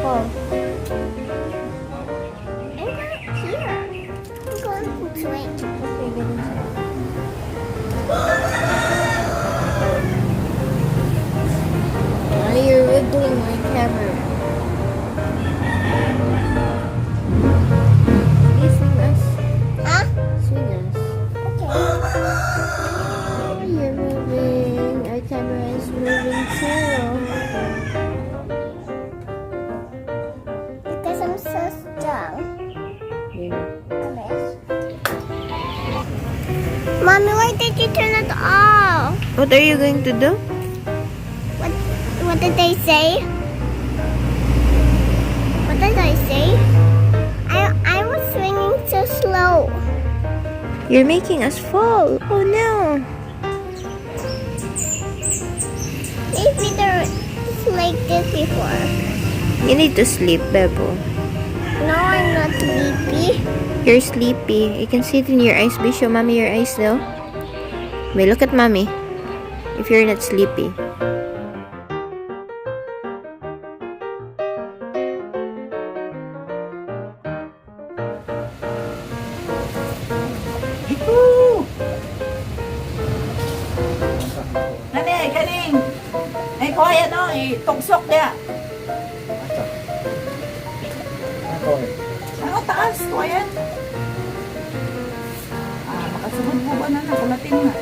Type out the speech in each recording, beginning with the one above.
fall. I'm going here. I'm going to swing. Okay, ganun siya. You're wiggling my camera. Please swing us. Huh? Swing us. Okay. You're moving. Our camera is moving too. Because I'm so strong. Yeah. Mommy, why did you turn it off? What are you going to do? What did they say? What did I say? I was swinging so slow. You're making us fall. Oh no. Maybe there was like this before. You need to sleep, Bebo. No, I'm not sleepy. You're sleepy. You can see it in your eyes. Be show mommy your eyes though. Wait, look at mommy. If you're not sleepy. Nani, kaning. Ay, ko yan o. Tugsok dia. Ano, taas. Ko yan. Makasugod po ba na nakulatin nga.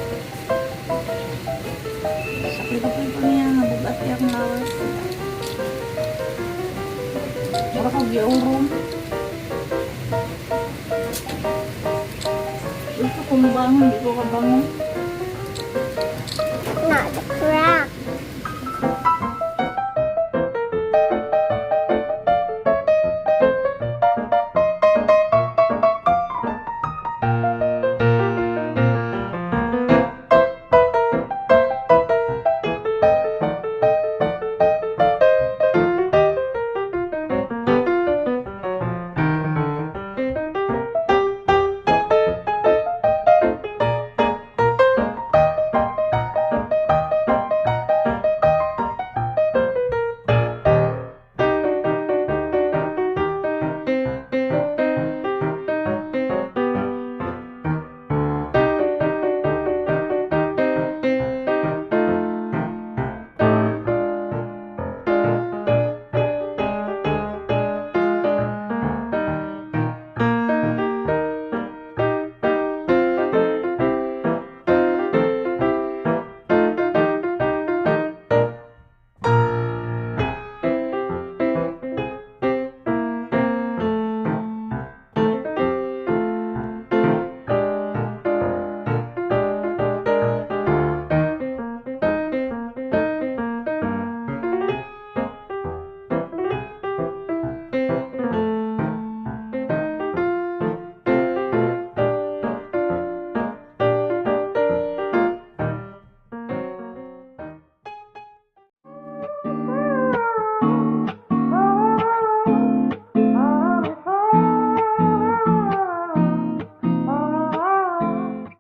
Sakit-sakit po niya. Nabugat yung lawas. Mura ko giurong. Gusto kong bangon. Di ko kabangon. Not the crown.